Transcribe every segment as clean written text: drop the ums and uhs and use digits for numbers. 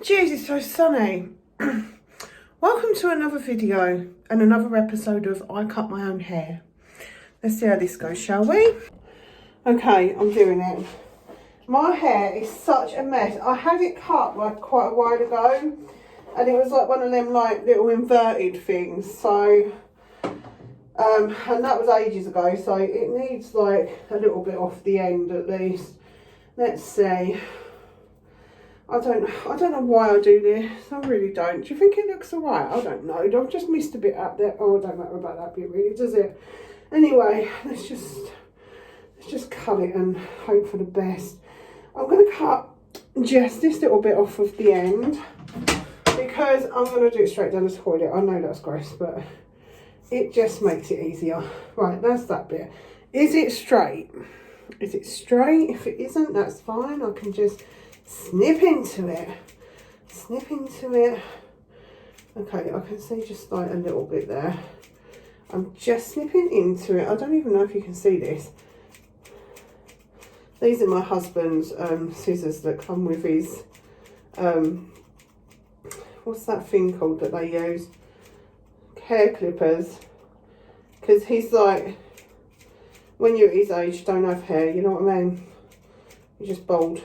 Jeez, it's so sunny. Welcome to another video and another episode of I Cut My Own Hair. Let's see how this goes, shall we? Okay, I'm doing it. My hair is such a mess. I had it cut like quite a while ago and it was like one of them like little inverted things. So, and that was ages ago. So it needs like a little bit off the end at least. Let's see. I don't know why I do this. I really don't. Do you think it looks alright? I don't know. I've just missed a bit out there. Oh, it don't matter about that bit really, does it? Anyway, let's just cut it and hope for the best. I'm going to cut just this little bit off of the end because I'm going to do it straight down the toilet. I know that's gross, but it just makes it easier. Right, that's that bit. Is it straight? Is it straight? If it isn't, that's fine. I can just snip into it. Snip into it. Okay, I can see just like a little bit there. I'm just snipping into it. I don't even know if you can see this. These are my husband's scissors that come with his, what's that thing called that they use? Hair clippers. Because he's like, when you're his age, you don't have hair, you know what I mean? You're just bald.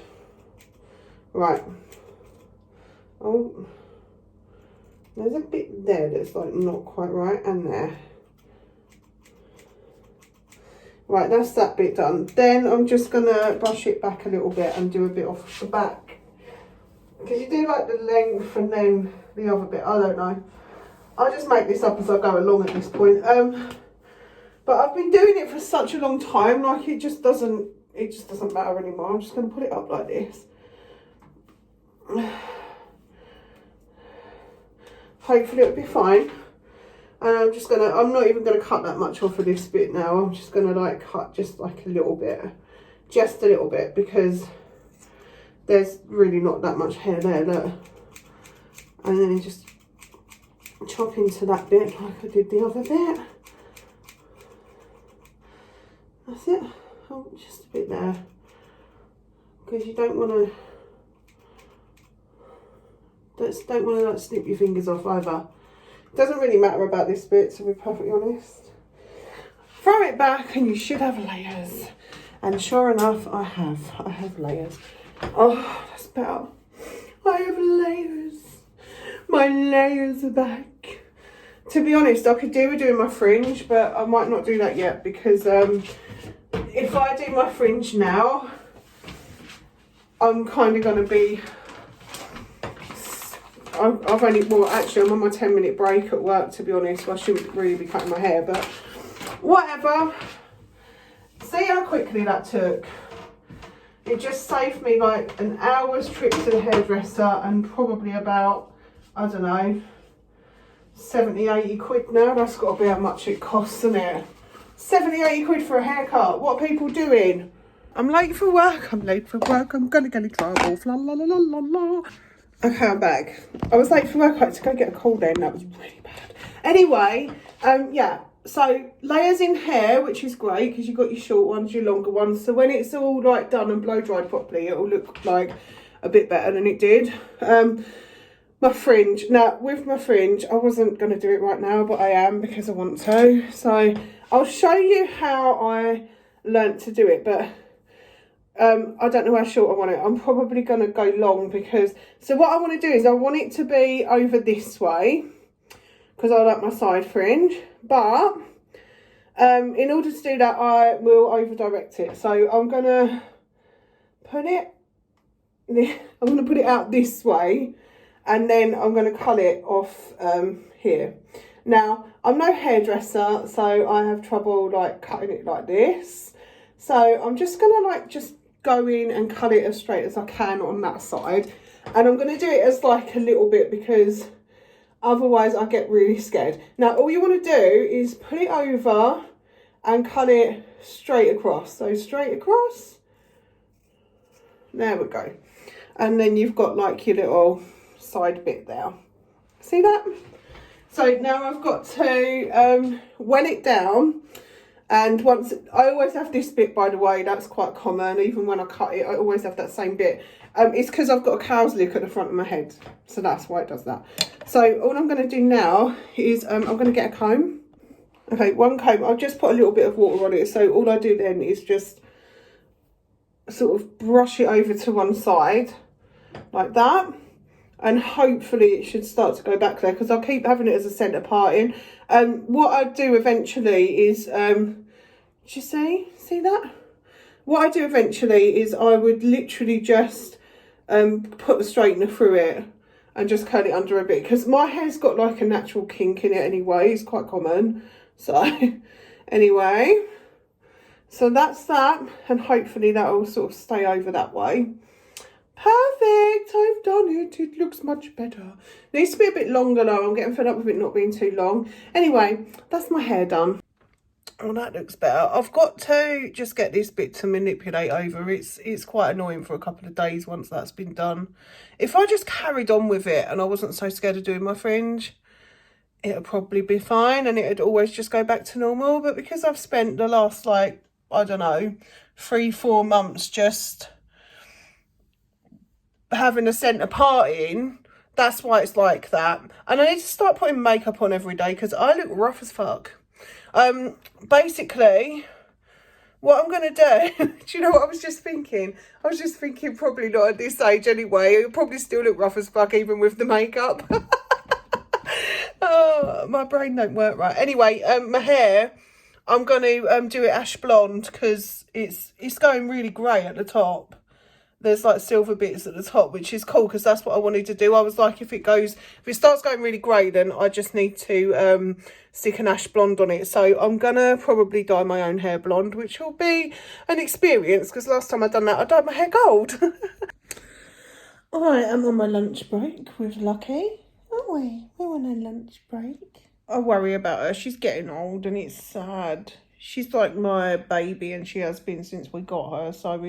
Right. Oh, there's a bit there that's like not quite right, and there. Right, that's that bit done. Then I'm just gonna brush it back a little bit and do a bit off the back. Because you do like the length and then the other bit, I don't know. I'll just make this up as I go along at this point. But I've been doing it for such a long time, like it just doesn't matter anymore. I'm just gonna put it up like this. Hopefully it'll be fine. And I'm not even gonna cut that much off of this bit now. I'm just gonna like cut just like a little bit, because there's really not that much hair there, look. And then just chop into that bit like I did the other bit. That's it. Oh, just a bit there, because you don't want to like snip your fingers off either. It doesn't really matter about this bit, to be perfectly honest. Throw it back and you should have layers. And sure enough, I have layers. Oh, that's better. I have layers. My layers are back. To be honest, I could do with doing my fringe, but I might not do that yet because if I do my fringe now, I'm kind of going to be... I'm on my 10-minute break at work, to be honest, so I shouldn't really be cutting my hair, but whatever. See how quickly that took. It just saved me like an hour's trip to the hairdresser and probably about, I don't know, 70, 80 quid now. That's got to be how much it costs, isn't it? 70, 80 quid for a haircut. What are people doing? I'm late for work. I'm gonna get in trouble. La la la la la la. Okay, I'm back. I was late for work. I had to go get a call then. That was really bad. Anyway, yeah. So layers in hair, which is great because you've got your short ones, your longer ones. So when it's all like done and blow dried properly, it will look like a bit better than it did. My fringe. Now, with my fringe, I wasn't going to do it right now, but I am because I want to. So I'll show you how I learnt to do it, but... I don't know how short I want it. I'm probably going to go long because... So what I want to do is I want it to be over this way because I like my side fringe. But in order to do that, I will over-direct it. So I'm going to put it... I'm going to put it out this way and then I'm going to cut it off here. Now, I'm no hairdresser, so I have trouble like cutting it like this. So I'm just going to like just go in and cut it as straight as I can on that side, and I'm going to do it as like a little bit because otherwise I get really scared. Now all you want to do is put it over and cut it straight across. So straight across, there we go, and then you've got like your little side bit there. See that? So now I've got to wet it down. And once, I always have this bit, by the way, that's quite common. Even when I cut it, I always have that same bit. It's because I've got a cow's lick at the front of my head. So that's why it does that. So all I'm going to do now is I'm going to get a comb. Okay, one comb. I'll just put a little bit of water on it. So all I do then is just sort of brush it over to one side like that. And hopefully it should start to go back there, because I'll keep having it as a centre parting. What I do eventually is, do you see that? What I do eventually is I would literally just put the straightener through it and just curl it under a bit, because my hair's got like a natural kink in it anyway. It's quite common. So anyway, so that's that, and hopefully that will sort of stay over that way. Perfect, I've done it. It looks much better. Needs to be a bit longer though. I'm getting fed up with it not being too long. Anyway, that's my hair done. Oh, that looks better. I've got to just get this bit to manipulate over. It's quite annoying for a couple of days once that's been done. If I just carried on with it and I wasn't so scared of doing my fringe, it'll probably be fine and it'd always just go back to normal. But because I've spent the last, like, I don't know, 3-4 months just having a centre parting, that's why it's like that. And I need to start putting makeup on every day because I look rough as fuck. Basically, what I'm going to do, do you know what I was just thinking? I was just thinking probably not at this age anyway. It'll probably still look rough as fuck even with the makeup. Oh, my brain don't work right. Anyway, my hair, I'm going to do it ash blonde because it's going really grey at the top. There's like silver bits at the top, which is cool because that's what I wanted to do. I was like, if it starts going really grey, then I just need to stick an ash blonde on it. So I'm gonna probably dye my own hair blonde, which will be an experience because last time I done that, I dyed my hair gold. I am on my lunch break with Lucky, aren't we? We're on a lunch break. I worry about her. She's getting old and it's sad. She's like my baby and she has been since we got her. So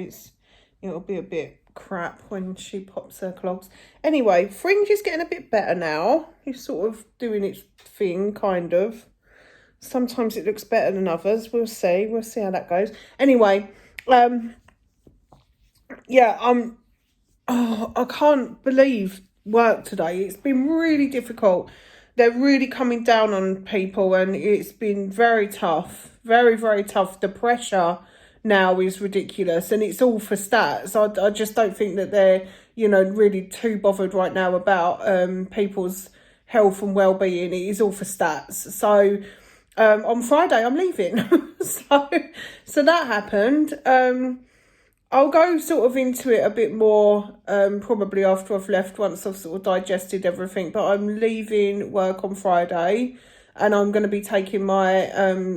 it'll be a bit crap when she pops her clogs. Anyway, fringe is getting a bit better now. It's sort of doing its thing, kind of. Sometimes it looks better than others. We'll see. We'll see how that goes. Anyway, yeah, I can't believe work today. It's been really difficult. They're really coming down on people and it's been very tough. Very, very tough. The pressure now is ridiculous and it's all for stats. I just don't think that they're, really too bothered right now about people's health and well-being. It is all for stats. So on Friday I'm leaving. so that happened. I'll go sort of into it a bit more probably after I've left, once I've sort of digested everything, but I'm leaving work on Friday. And I'm going to be taking my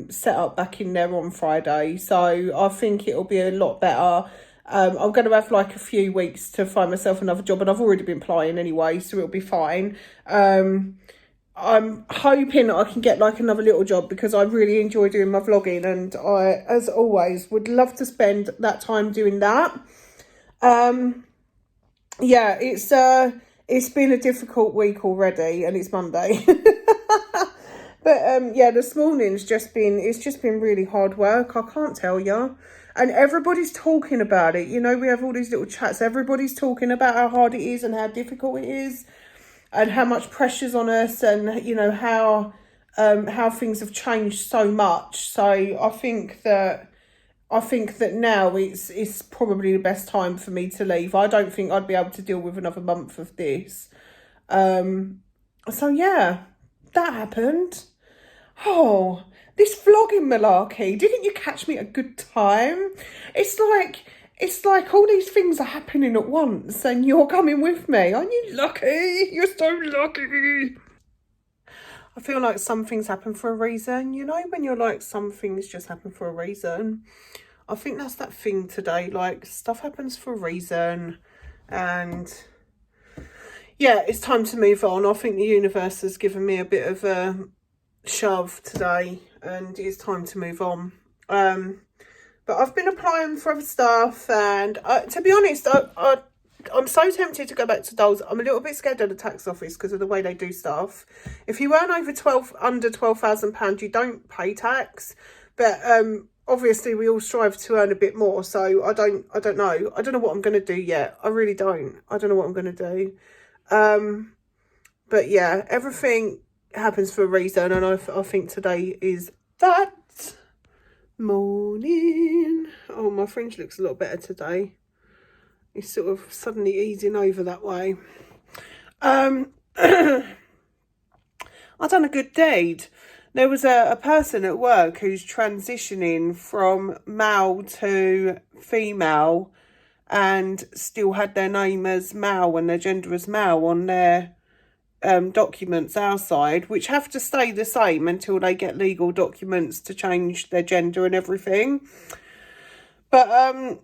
setup back in there on Friday. So I think it'll be a lot better. I'm going to have like a few weeks to find myself another job. And I've already been applying anyway, so it'll be fine. I'm hoping I can get like another little job because I really enjoy doing my vlogging. And I, as always, would love to spend that time doing that. Yeah, it's been a difficult week already and it's Monday. But yeah, this morning's just been really hard work. I can't tell you. And everybody's talking about it. We have all these little chats. Everybody's talking about how hard it is and how difficult it is and how much pressure's on us and, how things have changed so much. So I think that now it's probably the best time for me to leave. I don't think I'd be able to deal with another month of this. So yeah, that happened. Oh, this vlogging malarkey, didn't you catch me at a good time? It's like all these things are happening at once and you're coming with me. Aren't you lucky? You're so lucky. I feel like some things happen for a reason. When you're like, some things just happen for a reason. I think that's that thing today. Like, stuff happens for a reason. And yeah, it's time to move on. I think the universe has given me a bit of a shove today and it's time to move on. But I've been applying for other stuff and to be honest, I'm so tempted to go back to Dolls. I'm a little bit scared of the tax office because of the way they do stuff. If you earn under £12,000, you don't pay tax. But obviously we all strive to earn a bit more, so I don't know. I don't know what I'm going to do yet. I really don't. I don't know what I'm going to do. But yeah, everything happens for a reason, and I think today is that. Morning. Oh, my fringe looks a lot better today. It's sort of suddenly easing over that way. I done a good deed. There was a person at work who's transitioning from male to female and still had their name as male and their gender as male on their documents outside, which have to stay the same until they get legal documents to change their gender and everything. But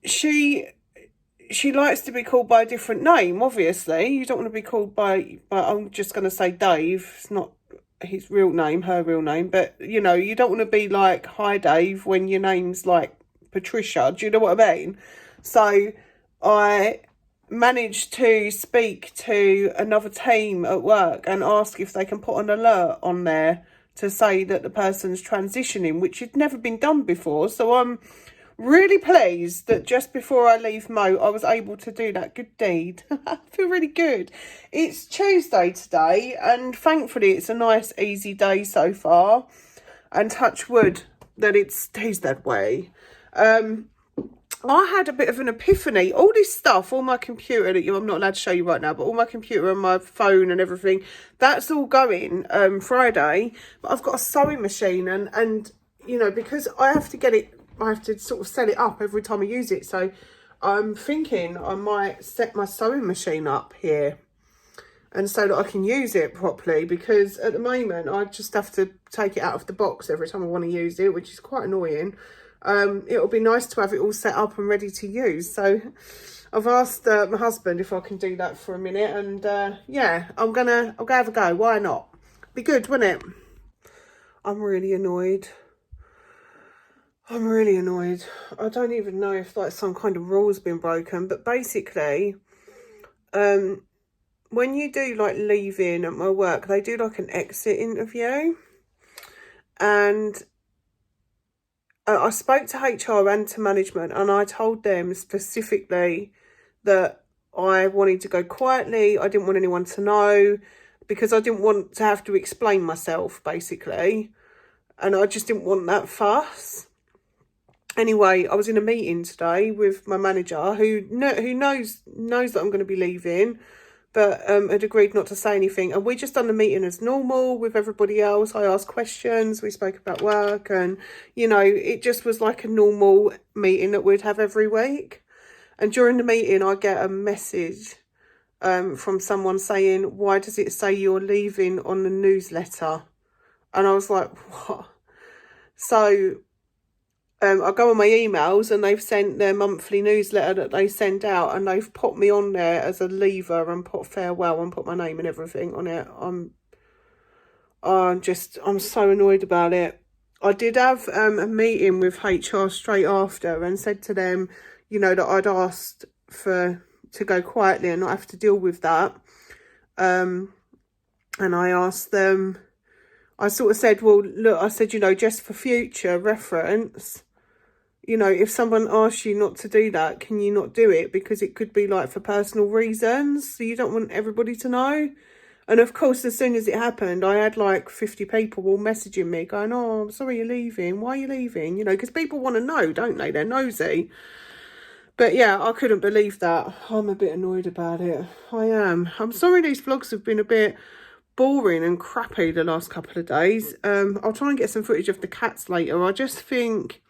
she likes to be called by a different name, obviously. You don't want to be called by I'm just going to say Dave. It's not his real name, her real name. But, you know, you don't want to be like, hi, Dave, when your name's like Patricia. Do you know what I mean? So I managed to speak to another team at work and ask if they can put an alert on there to say that the person's transitioning, which had never been done before. So I'm really pleased that just before I leave Mo, I was able to do that good deed. I feel really good. It's Tuesday today, and thankfully it's a nice, easy day so far. And touch wood that it stays that way. I had a bit of an epiphany. All this stuff, all my computer that I'm not allowed to show you right now, but all my computer and my phone and everything, that's all going Friday. But I've got a sewing machine, and you know, because I have to get it, I have to sort of set it up every time I use it. So I'm thinking I might set my sewing machine up here, and so that I can use it properly, because at the moment I just have to take it out of the box every time I want to use it, which is quite annoying. It'll be nice to have it all set up and ready to use. So I've asked my husband if I can do that for a minute, and yeah, I'll go have a go. Why not? Be good, wouldn't it? I'm really annoyed. I don't even know if like some kind of rule's been broken, but basically, when you do like leaving at my work, they do like an exit interview, and I spoke to HR and to management, and I told them specifically that I wanted to go quietly. I didn't want anyone to know, because I didn't want to have to explain myself, basically, and I just didn't want that fuss. Anyway, I was in a meeting today with my manager, who knows that I'm going to be leaving, but had agreed not to say anything. And we just done the meeting as normal with everybody else. I asked questions, we spoke about work, and, you know, it just was like a normal meeting that we'd have every week. And during the meeting, I get a message from someone saying, why does it say you're leaving on the newsletter? And I was like, what? So I go on my emails, and they've sent their monthly newsletter that they send out, and they've put me on there as a leaver and put farewell and put my name and everything on it. I'm so annoyed about it. I did have a meeting with HR straight after, and said to them, you know, that I'd asked to go quietly and not have to deal with that. And I asked them, I sort of said, well, look, I said, you know, just for future reference, you know, if someone asks you not to do that, can you not do it? Because it could be like for personal reasons. So you don't want everybody to know. And of course, as soon as it happened, I had like 50 people all messaging me going, oh, I'm sorry you're leaving. Why are you leaving? You know, because people want to know, don't they? They're nosy. But yeah, I couldn't believe that. I'm a bit annoyed about it. I am. I'm sorry these vlogs have been a bit boring and crappy the last couple of days. I'll try and get some footage of the cats later. I just think,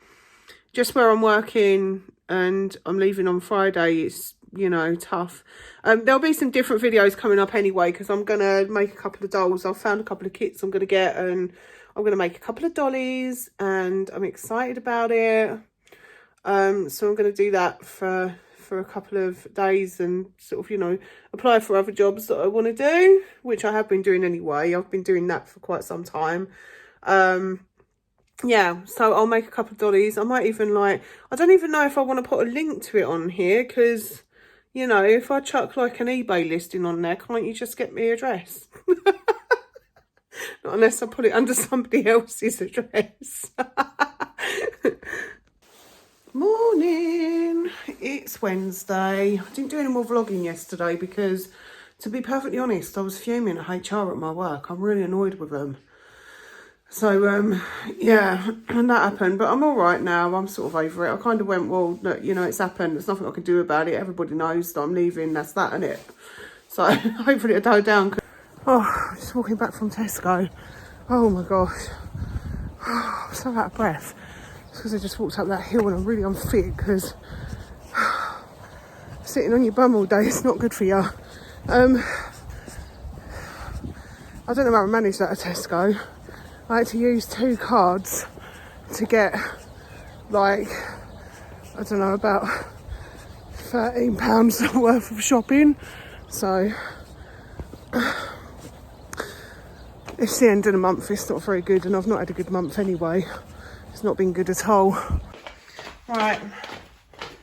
just where I'm working and I'm leaving on Friday, it's, you know, tough. There'll be some different videos coming up anyway, because I'm going to make a couple of dolls. I've found a couple of kits I'm going to get, and I'm going to make a couple of dollies, and I'm excited about it. So I'm going to do that for a couple of days, and sort of, you know, apply for other jobs that I want to do, which I have been doing anyway. I've been doing that for quite some time. Yeah, so I'll make a couple of dollies. I might even I don't even know if I want to put a link to it on here, because, you know, if I chuck like an eBay listing on there, can't you just get me an address? Not unless I put it under somebody else's address. Morning. It's Wednesday. I didn't do any more vlogging yesterday because, to be perfectly honest, I was fuming at HR at my work. I'm really annoyed with them. So, yeah, and that happened. But I'm all right now. I'm sort of over it. I kind of went, well, look, you know, it's happened. There's nothing I can do about it. Everybody knows that I'm leaving. That's that, innit? So, hopefully it'll die down. Oh, I'm just walking back from Tesco. Oh, my gosh. I'm so out of breath. It's because I just walked up that hill and I'm really unfit because sitting on your bum all day is not good for you. I don't know how I managed that at Tesco. I had to use 2 cards to get, like, I don't know, about £13 worth of shopping. So, it's the end of the month. It's not very good, and I've not had a good month anyway. It's not been good at all. Right.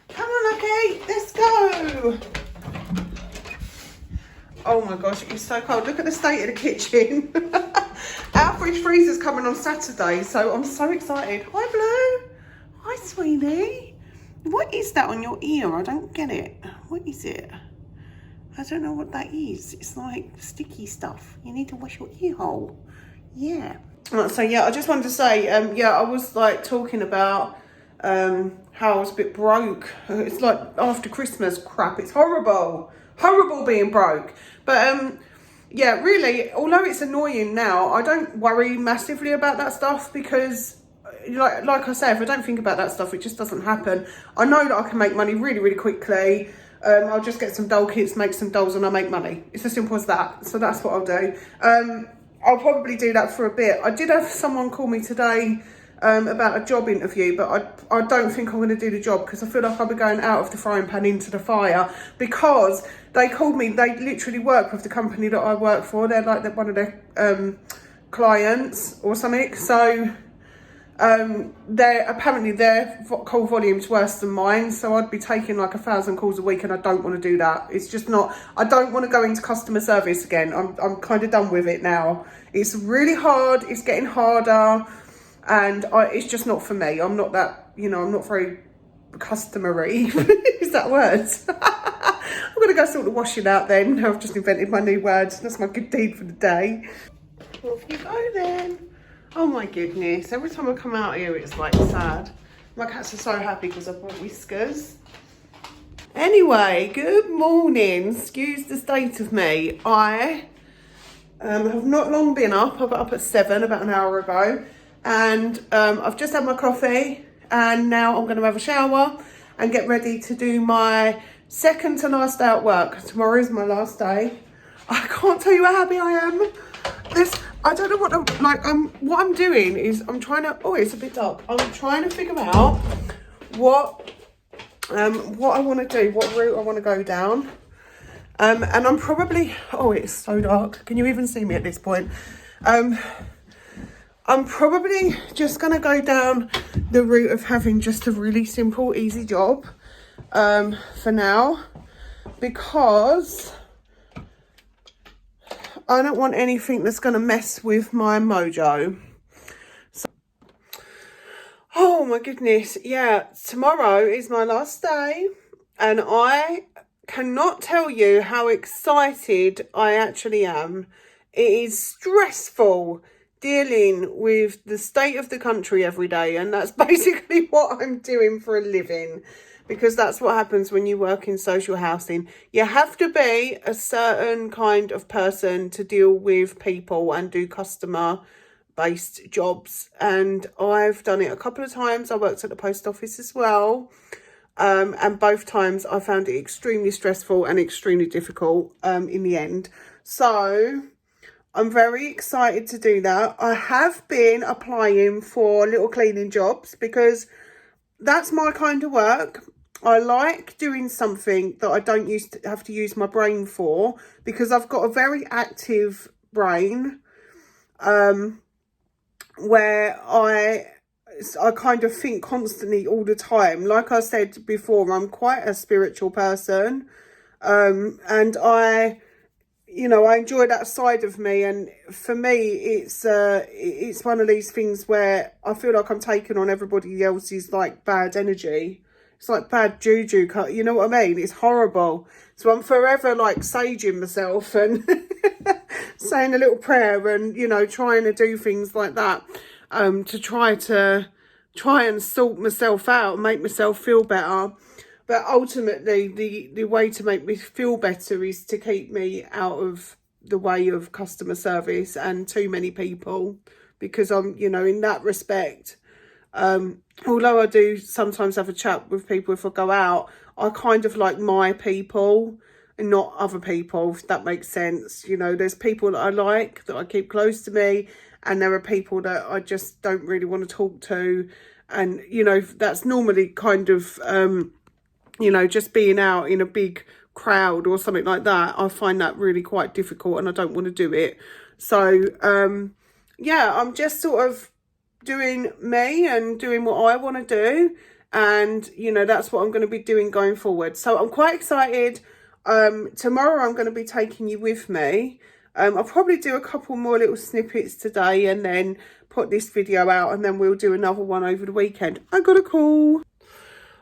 Come on, Lucky. Let's go. Oh my gosh, it's so cold. Look at the state of the kitchen. Our fridge freezer's coming on Saturday, so I'm so excited. Hi, Blue. Hi, sweetie. What is that on your ear? I don't get it. What is it? I don't know what that is. It's like sticky stuff. You need to wash your ear hole. Yeah. So yeah, I just wanted to say, yeah, I was like talking about how I was a bit broke. It's like after Christmas crap. It's horrible. Horrible being broke. But yeah, really, although it's annoying now, I don't worry massively about that stuff because like I say, if I don't think about that stuff, it just doesn't happen. I know that I can make money really, really quickly. I'll just get some doll kits, make some dolls, and I'll make money. It's as simple as that. So that's what I'll do. I'll probably do that for a bit. I did have someone call me today about a job interview, but I don't think I'm going to do the job because I feel like I'll be going out of the frying pan into the fire because they called me. They literally work with the company that I work for. They're like one of their clients or something. So apparently their call volume's worse than mine, so I'd be taking like 1,000 calls a week, and I don't want to do that. It's just not. I don't want to go into customer service again. I'm kind of done with it now. It's really hard. It's getting harder, and it's just not for me. I'm not that, you know, I'm not very customer-y. Is that a word? I'm gonna go sort the washing out then. I've just invented my new word. That's my good deed for the day. Off you go then. Oh my goodness, every time I come out here it's like sad. My cats are so happy because I bought whiskers. Anyway, good morning. Excuse the state of me. I have not long been up. I got up at 7 about an hour ago, and I've just had my coffee, and now I'm going to have a shower and get ready to do my second to last day at work. Tomorrow is my last day. I can't tell you how happy I am. I don't know what what I'm doing is I'm trying to, oh, it's a bit dark. I'm trying to figure out what I want to do, what route I want to go down. And I'm probably, oh, it's so dark. Can you even see me at this point? I'm probably just going to go down the route of having just a really simple, easy job for now, because I don't want anything that's going to mess with my mojo. So, oh my goodness. Yeah, tomorrow is my last day, and I cannot tell you how excited I actually am. It is stressful dealing with the state of the country every day, and that's basically what I'm doing for a living. Because that's what happens when you work in social housing. You have to be a certain kind of person to deal with people and do customer-based jobs. And I've done it a couple of times. I worked at the post office as well. And both times I found it extremely stressful and extremely difficult in the end. So I'm very excited to do that. I have been applying for little cleaning jobs because that's my kind of work. I like doing something that I don't have to use my brain for, because I've got a very active brain where I kind of think constantly all the time. Like I said before, I'm quite a spiritual person, and you know, I enjoy that side of me, and for me, it's one of these things where I feel like I'm taking on everybody else's like bad energy. It's like bad juju, you know what I mean? It's horrible. So I'm forever like saging myself and saying a little prayer, and you know, trying to do things like that, to try and sort myself out and make myself feel better. But ultimately, the way to make me feel better is to keep me out of the way of customer service and too many people, because I'm, you know, in that respect, although I do sometimes have a chat with people if I go out, I kind of like my people and not other people, if that makes sense. You know, there's people that I like, that I keep close to me, and there are people that I just don't really want to talk to. And, you know, that's normally kind of, you know, just being out in a big crowd or something like that, I find that really quite difficult, and I don't want to do it. So, yeah, I'm just sort of doing me and doing what I want to do. And, you know, that's what I'm going to be doing going forward. So I'm quite excited. Tomorrow I'm going to be taking you with me. I'll probably do a couple more little snippets today and then put this video out, and then we'll do another one over the weekend. I got a call.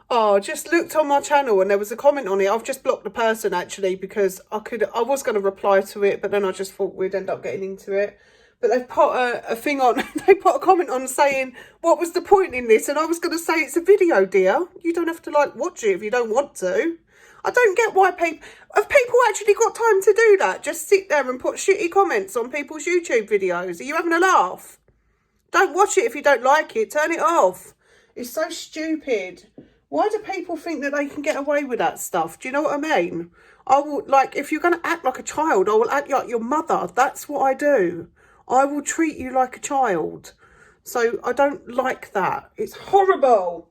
Oh, just looked on my channel and there was a comment on it. I've just blocked the person actually, because I was going to reply to it, but then I just thought we'd end up getting into it. But they've put a thing on, they put a comment on saying, what was the point in this? And I was going to say, it's a video, dear. You don't have to like watch it if you don't want to. I don't get why have people actually got time to do that? Just sit there and put shitty comments on people's YouTube videos. Are you having a laugh? Don't watch it if you don't like it. Turn it off. It's so stupid. Why do people think that they can get away with that stuff? Do you know what I mean? I will, like, if you're going to act like a child, I will act like your mother. That's what I do. I will treat you like a child. So I don't like that. It's horrible.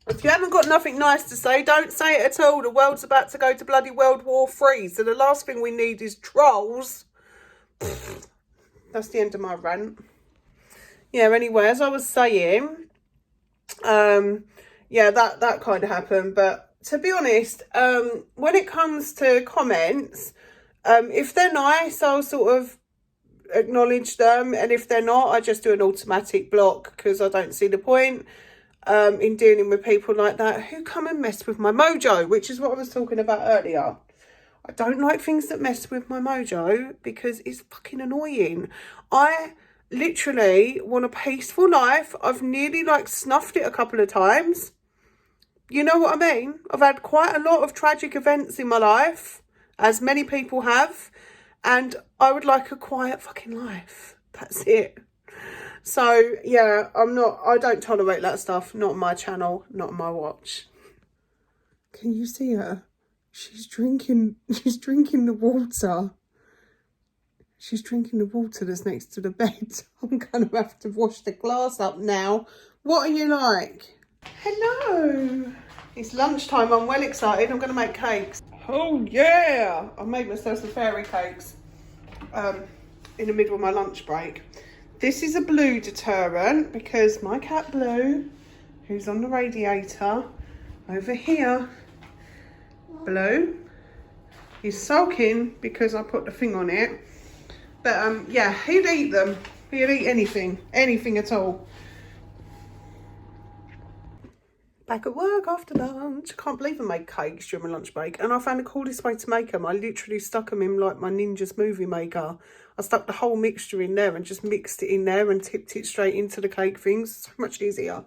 If you haven't got nothing nice to say, don't say it at all. The world's about to go to bloody World War III. So the last thing we need is trolls. That's the end of my rant. Yeah, anyway, as I was saying, yeah, that kind of happened. But to be honest, when it comes to comments, if they're nice, I'll sort of acknowledge them, and if they're not, I just do an automatic block, because I don't see the point in dealing with people like that who come and mess with my mojo, which is what I was talking about earlier. I don't like things that mess with my mojo, because it's fucking annoying. I literally want a peaceful life. I've nearly like snuffed it a couple of times. You know what I mean? I've had quite a lot of tragic events in my life, as many people have, and I would like a quiet fucking life. That's it. So yeah, I don't tolerate that stuff. Not on my channel, not on my watch. Can you see her? She's drinking the water. She's drinking the water that's next to the bed. I'm going to have to wash the glass up now. What are you like? Hello. It's lunchtime. I'm well excited. I'm going to make cakes. Oh, yeah. I made myself some fairy cakes in the middle of my lunch break. This is a blue deterrent, because my cat Blue, who's on the radiator over here, Blue, is sulking because I put the thing on it. But yeah, he'd eat them. He'd eat anything at all. Back at work after lunch. I can't believe I made cakes during my lunch break. And I found the coolest way to make them. I literally stuck them in like my Ninja smoothie maker. I stuck the whole mixture in there and just mixed it in there and tipped it straight into the cake things. So much easier.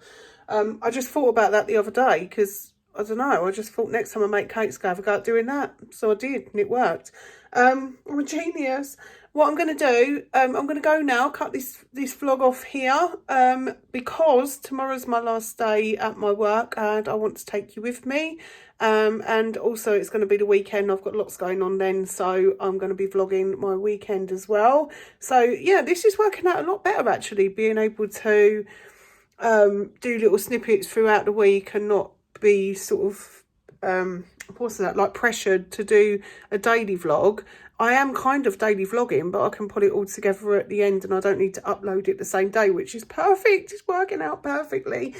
I just thought about that the other day, because I don't know, I just thought next time I make cakes, go have a go at doing that. So I did, and it worked. I'm a genius. What I'm going to do, I'm going to go now, cut this vlog off here, because tomorrow's my last day at my work, and I want to take you with me. And also it's going to be the weekend. I've got lots going on then, so I'm going to be vlogging my weekend as well. So yeah, this is working out a lot better actually, being able to do little snippets throughout the week and not be sort of what's that, like pressured to do a daily vlog. I am kind of daily vlogging, but I can put it all together at the end and I don't need to upload it the same day, which is perfect. It's working out perfectly.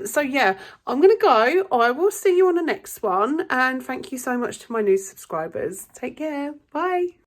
So yeah, I'm going to go. I will see you on the next one. And thank you so much to my new subscribers. Take care. Bye.